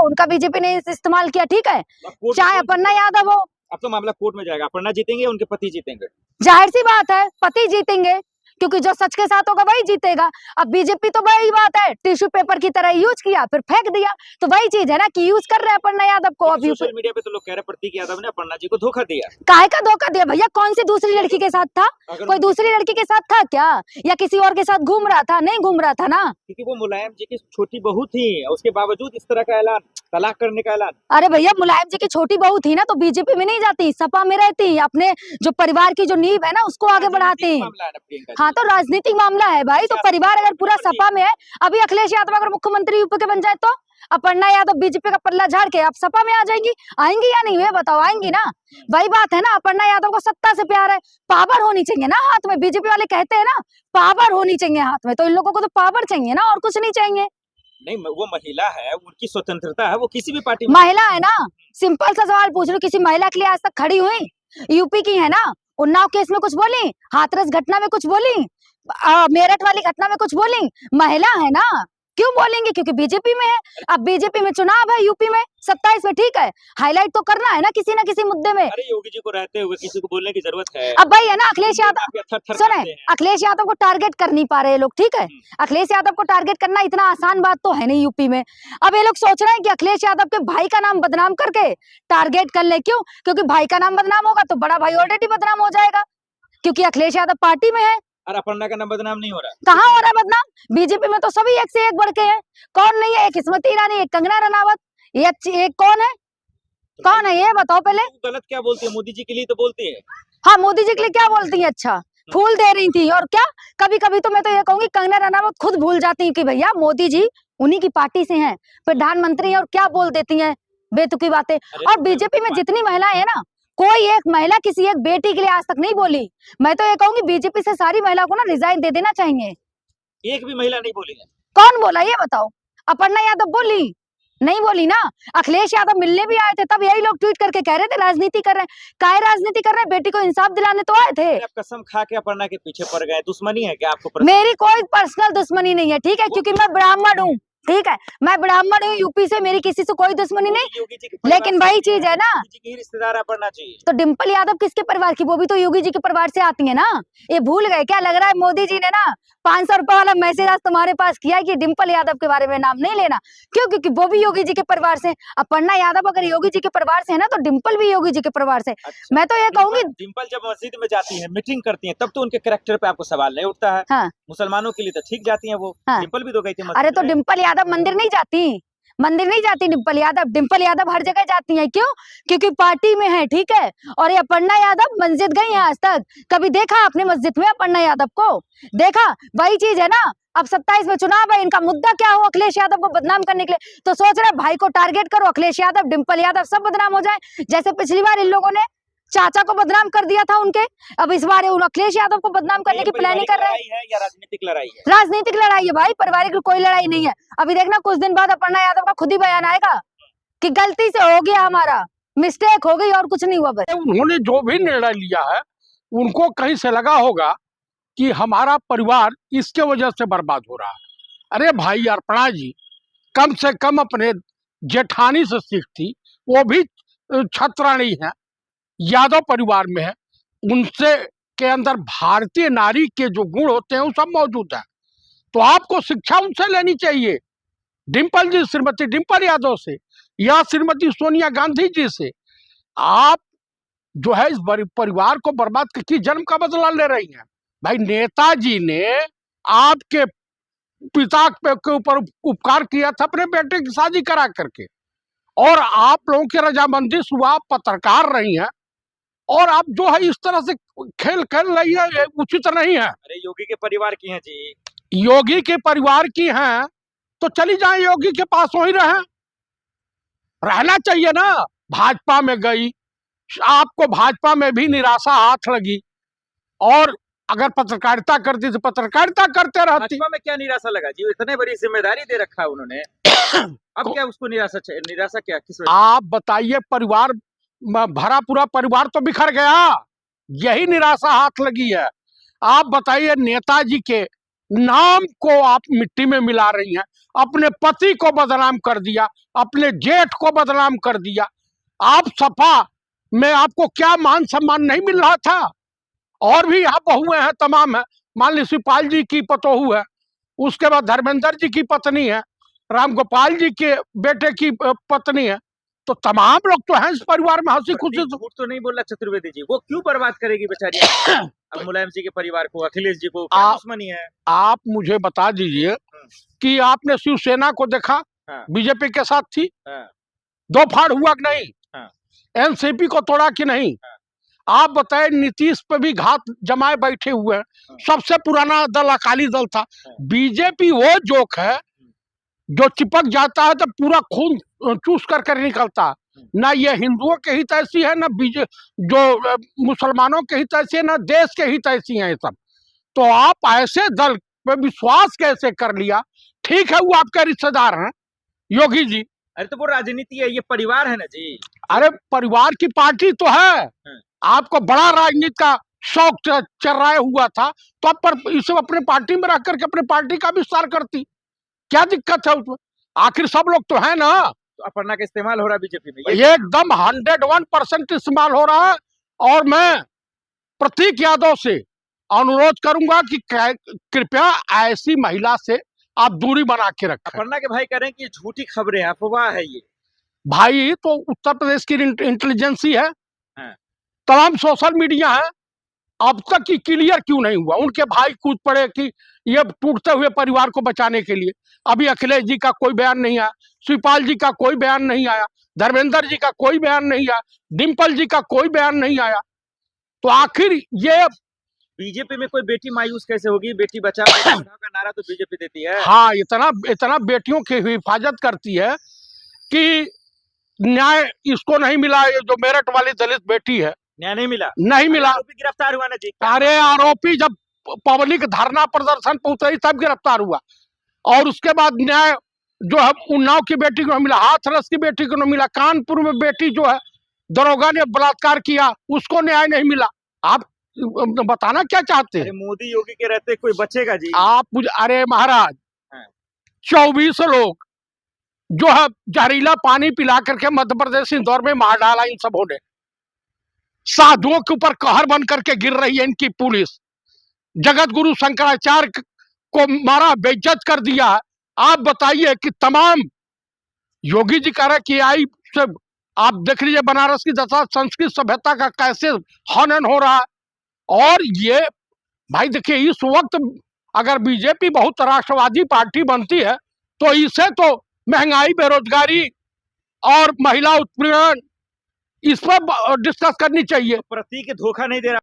उनका बीजेपी ने इस्तेमाल किया, ठीक है, चाहे अपर्णा यादव हो। अब तो मामला कोर्ट में जाएगा, अपर्णा जीतेंगे, उनके पति जीतेंगे। जाहिर सी बात है पति जीतेंगे, क्योंकि जो सच के साथ होगा वही जीतेगा। अब बीजेपी तो वही बात है, टिश्यू पेपर की तरह यूज किया फिर फेंक दिया, तो वही चीज है ना कि यूज कर रहे हैं अपर्णा यादव को। अब सोशल मीडिया पे तो लोग कह रहे हैं प्रतीक यादव ने अपर्णा जी को धोखा दिया। काहे का धोखा दिया भैया? कौन सी दूसरी लड़की के साथ था? कोई दूसरी लड़की के साथ था क्या, या किसी और के साथ घूम रहा था? नहीं घूम रहा था ना, क्योंकि वो मुलायम जी की छोटी बहू थी, उसके बावजूद इस तरह का ऐलान, तलाक करने का ऐलान। अरे भैया मुलायम जी की छोटी बहू थी ना, तो बीजेपी में नहीं जाती, सपा में रहती, अपने जो परिवार की जो नींव है ना उसको आगे बढ़ाती। हाँ तो राजनीतिक मामला है भाई, तो परिवार अगर पूरा सपा में है, अभी अखिलेश यादव अगर मुख्यमंत्री यूपी के बन जाए तो अपर्णा यादव बीजेपी का पल्ला झाड़ के अब सपा में आ जाएंगी, आएंगी या नहीं, ये बताओ, आएंगी ना? वही बात है ना, अपर्णा यादव को सत्ता से प्यार है, पावर होनी चाहिए ना हाथ में। बीजेपी वाले कहते हैं ना पावर होनी चाहिए हाथ में, तो इन लोगों को तो पावर चाहिए ना, और कुछ नहीं चाहिए। नहीं, वो महिला है, उनकी स्वतंत्रता है, वो किसी भी पार्टी महिला है ना। सिंपल सा सवाल पूछ रही हूँ, किसी महिला के लिए आज तक खड़ी हुई? यूपी की है ना, उन्नाव केस में कुछ बोली, हाथरस घटना में कुछ बोली, मेरठ वाली घटना में कुछ बोली? महिला है ना, क्यों बोलेंगे? क्योंकि बीजेपी में है। अब बीजेपी में चुनाव है यूपी में 27 में, ठीक है, हाईलाइट तो करना है ना किसी ना किसी मुद्दे में। अरे योगी जी को रहते हुए किसी को बोलने की जरूरत है? अब भाई है ना अखिलेश यादव, सुने, अखिलेश यादव को टारगेट कर नहीं पा रहे लोग, ठीक है, अखिलेश यादव को टारगेट करना इतना आसान बात तो है नहीं यूपी में। अब ये लोग सोच रहे हैं कि अखिलेश यादव के भाई का नाम बदनाम करके टारगेट कर ले, क्यों? क्योंकि भाई का नाम बदनाम होगा तो बड़ा भाई ऑलरेडी बदनाम हो जाएगा, क्योंकि अखिलेश यादव पार्टी में है। और अपर्णा का नाम बदनाम नहीं हो रहा? कहाँ हो रहा है बदनाम? बीजेपी में तो सभी एक से एक बढ़ के हैं। कौन नहीं है? एक स्मृति ईरानी, एक कंगना रनावत, एक कौन है? कौन है ये बताओ पहले। गलत क्या बोलती है? मोदी जी के लिए तो बोलती है। हाँ मोदी जी के लिए क्या बोलती है? अच्छा फूल दे रही थी, और क्या कभी कभी तो मैं तो ये कहूंगी कंगना रनावत खुद भूल जाती है कि भैया मोदी जी उन्हीं की पार्टी से हैं, प्रधानमंत्री हैं, और क्या बोल देती हैं बेतुकी बातें। और बीजेपी में जितनी महिलाएं हैं ना, कोई एक महिला किसी एक बेटी के लिए आज तक नहीं बोली। मैं तो ये कहूंगी बीजेपी से सारी महिलाओं को ना रिजाइन दे देना चाहिए। एक भी महिला नहीं बोली है? कौन बोला ये बताओ? अपर्णा यादव बोली? नहीं बोली ना। अखिलेश यादव मिलने भी आए थे, तब यही लोग ट्वीट करके कह रहे थे राजनीति कर रहे हैं। काहे राजनीति कर रहे हैं? बेटी को इंसाफ दिलाने तो आए थे। आप कसम खा के अपर्णा के पीछे पड़ गए, दुश्मनी है क्या आपको? मेरी कोई पर्सनल दुश्मनी नहीं है, ठीक है, क्योंकि मैं ब्राह्मण हूँ, ठीक है, मैं ब्राह्मण हूँ, यूपी से, मेरी किसी से कोई दुश्मनी नहीं। लेकिन वही चीज है ना, रिश्तेदार अपर्णा जी, तो डिम्पल यादव किसके परिवार की? वो भी तो योगी जी के परिवार से आती है ना। ये भूल गए क्या? लग रहा है मोदी जी ने ना 500 रुपए वाला मैसेज आज तुम्हारे पास किया कि डिम्पल यादव के बारे में नाम नहीं लेना, क्यों? क्योंकि वो भी योगी जी के परिवार से। अपर्णा यादव अगर योगी जी के परिवार से है ना, तो डिम्पल भी योगी जी के परिवार से। अच्छा, मैं तो ये कहूंगी डिम्पल जब मस्जिद में जाती है, मीटिंग करती है, तब तो उनके कैरेक्टर पे आपको सवाल नहीं उठता है। हाँ, मुसलमानों के लिए तो ठीक जाती है वो। हाँ, डिम्पल भी तो गई थी। अरे तो डिम्पल यादव मंदिर नहीं जाती, मंदिर नहीं जाती डिम्पल यादव। डिम्पल यादव हर जगह जाती है, क्यों? क्योंकि पार्टी में है, ठीक है। और ये अपर्णा यादव मस्जिद गई है आज तक? कभी देखा आपने मस्जिद में अपर्णा यादव को? देखा? वही चीज है ना, अब 27 में चुनाव है, इनका मुद्दा क्या हो? अखिलेश यादव को बदनाम करने के लिए तो सोच रहे भाई को टारगेट करो, अखिलेश यादव, डिम्पल यादव सब बदनाम हो जाए। जैसे पिछली बार इन लोगों ने चाचा को बदनाम कर दिया था उनके, अब इस बार अखिलेश यादव को बदनाम करने की प्लानिंग कर रहे हैं। या राजनीतिक लड़ाई है? राजनीतिक लड़ाई है भाई, पारिवारिक कोई लड़ाई नहीं है। अभी देखना कुछ दिन बाद अपर्णा यादव का खुद ही बयान आएगा कि गलती से हो गया, हमारा मिस्टेक हो गई, और कुछ नहीं हुआ। बस उन्होंने जो भी निर्णय लिया है, उनको कहीं से लगा होगा कि हमारा परिवार इसके वजह से बर्बाद हो रहा है। अरे भाई अर्पणा जी कम से कम अपने जेठानी से सीखती, वो भी छत्राणी है, यादव परिवार में है, उनसे के अंदर भारतीय नारी के जो गुण होते हैं वो सब मौजूद है। तो आपको शिक्षा उनसे लेनी चाहिए, डिम्पल जी, श्रीमती डिम्पल यादव से, या श्रीमती सोनिया गांधी जी से। आप जो है इस परिवार को बर्बाद करके जन्म का बदला ले रही हैं। भाई नेताजी ने आपके पिता के ऊपर उपकार किया था अपने बेटे की शादी करा करके, और आप लोगों की रजामंदी से आप पत्रकार रही हैं, और आप जो है इस तरह से खेल खेल रही है, ये उचित नहीं है। अरे योगी के परिवार की हैं जी। योगी के परिवार की हैं तो चली जाए योगी के पास, वही रहना चाहिए ना। भाजपा में गई, आपको भाजपा में भी निराशा हाथ लगी, और अगर पत्रकारिता करती तो पत्रकारिता करते रहती। भाजपा में क्या निराशा लगा जी? इतने बड़ी जिम्मेदारी दे रखा है उन्होंने, अब क्या उसको निराशा क्या? किस वजह? आप बताइए, परिवार भरा पूरा परिवार तो बिखर गया, यही निराशा हाथ लगी है। आप बताइए नेताजी के नाम को आप मिट्टी में मिला रही हैं। अपने पति को बदनाम कर दिया, अपने जेठ को बदनाम कर दिया। आप सपा में आपको क्या मान सम्मान नहीं मिल रहा था? और भी यहाँ बहुएं हैं, तमाम है। मान ली शिवपाल जी की पतोहू है, उसके बाद धर्मेंद्र जी की पत्नी है, राम गोपाल जी के बेटे की पत्नी है। तो तमाम लोग तो हैं इस परिवार में, हंसी खुशी। झूठ तो नहीं बोला चतुर्वेदी जी, वो क्यों बर्बाद करेगी बेचारी अब मुलायम जी के परिवार को, अखिलेश जी को? क्या दुश्मनी है? आप मुझे बता दीजिए कि आपने शिवसेना को देखा, बीजेपी के साथ थी, दो फाड़ हुआ कि नहीं? एनसीपी को तोड़ा कि नहीं? आप बताएं, नीतीश पे भी घात जमाए बैठे हुए हैं। सबसे पुराना दल अकाली दल था। बीजेपी वो जोक है जो चिपक जाता है तो पूरा खून चूस कर निकलता। ना ये हिंदुओं के हित ऐसी है, ना जो मुसलमानों के हित ऐसी है, ना देश के हित ऐसी हैं ये सब। तो आप ऐसे दल पे विश्वास कैसे कर लिया? ठीक है, वो आपके रिश्तेदार हैं योगी जी। अरे तो वो राजनीति है, ये परिवार है ना जी। अरे परिवार की पार्टी तो है। आपको बड़ा राजनीति का शौक चर्राया हुआ था, तो आप पर इसे अपने पार्टी में रख करके अपने पार्टी का विस्तार करती। क्या दिक्कत है उसमें? आखिर सब लोग तो है ना। तो अपर्णा का इस्तेमाल हो रहा है बीजेपी में, ये एकदम 101% इस्तेमाल हो रहा है। और मैं प्रतीक यादव से अनुरोध करूंगा कि कृपया ऐसी महिला से आप दूरी बना के रखें। अपर्णा के भाई कह रहे हैं कि झूठी खबरें, अफवाह है ये। भाई तो उत्तर प्रदेश की इंटेलिजेंसी है, तमाम सोशल मीडिया है, अब तक की क्लियर क्यों नहीं हुआ? उनके भाई कूद पड़े कि ये टूटते हुए परिवार को बचाने के लिए। अभी अखिलेश जी का कोई बयान नहीं आया, शिवपाल जी का कोई बयान नहीं आया, धर्मेंद्र जी का कोई बयान नहीं आया, डिम्पल जी का कोई बयान नहीं आया। तो आखिर ये बीजेपी में कोई बेटी मायूस कैसे होगी? बेटी बचाओ बेटी पढ़ाओ का नारा तो बीजेपी देती है। हाँ, इतना बेटियों की हिफाजत करती है कि न्याय इसको नहीं मिला। ये जो मेरठ वाली दलित बेटी है, न्याय नहीं मिला, नहीं मिला। आरोपी गिरफ्तार हुआ ना जी। अरे आरोपी जब पब्लिक धरना प्रदर्शन पे उतरी तब गिरफ्तार हुआ, और उसके बाद न्याय जो है उन्नाव की बेटी को मिला, हाथरस की बेटी को नहीं मिला, कानपुर में बेटी जो है दरोगा ने बलात्कार किया उसको न्याय नहीं मिला। आप बताना क्या चाहते हैं? मोदी योगी के रहते कोई बचेगा जी? आप अरे महाराज, 24 लोग जो है जहरीला पानी पिला करके मध्य प्रदेश इंदौर में मार डाला। इन सबों ने साधुओं के ऊपर कहर बन करके गिर रही है इनकी पुलिस। जगत गुरु शंकराचार्य को मारा, बेइज्जत कर दिया। आप बताइए कि तमाम योगी जी कह रहे कि आई से आप देख लीजिए बनारस की दशा, संस्कृत सभ्यता का कैसे हनन हो रहा है। और ये भाई देखिए, इस वक्त अगर बीजेपी बहुत राष्ट्रवादी पार्टी बनती है तो इसे तो महंगाई, बेरोजगारी और महिला उत्पीड़न इस पर डिस्कस करनी चाहिए। प्रतीक धोखा नहीं दे रहा।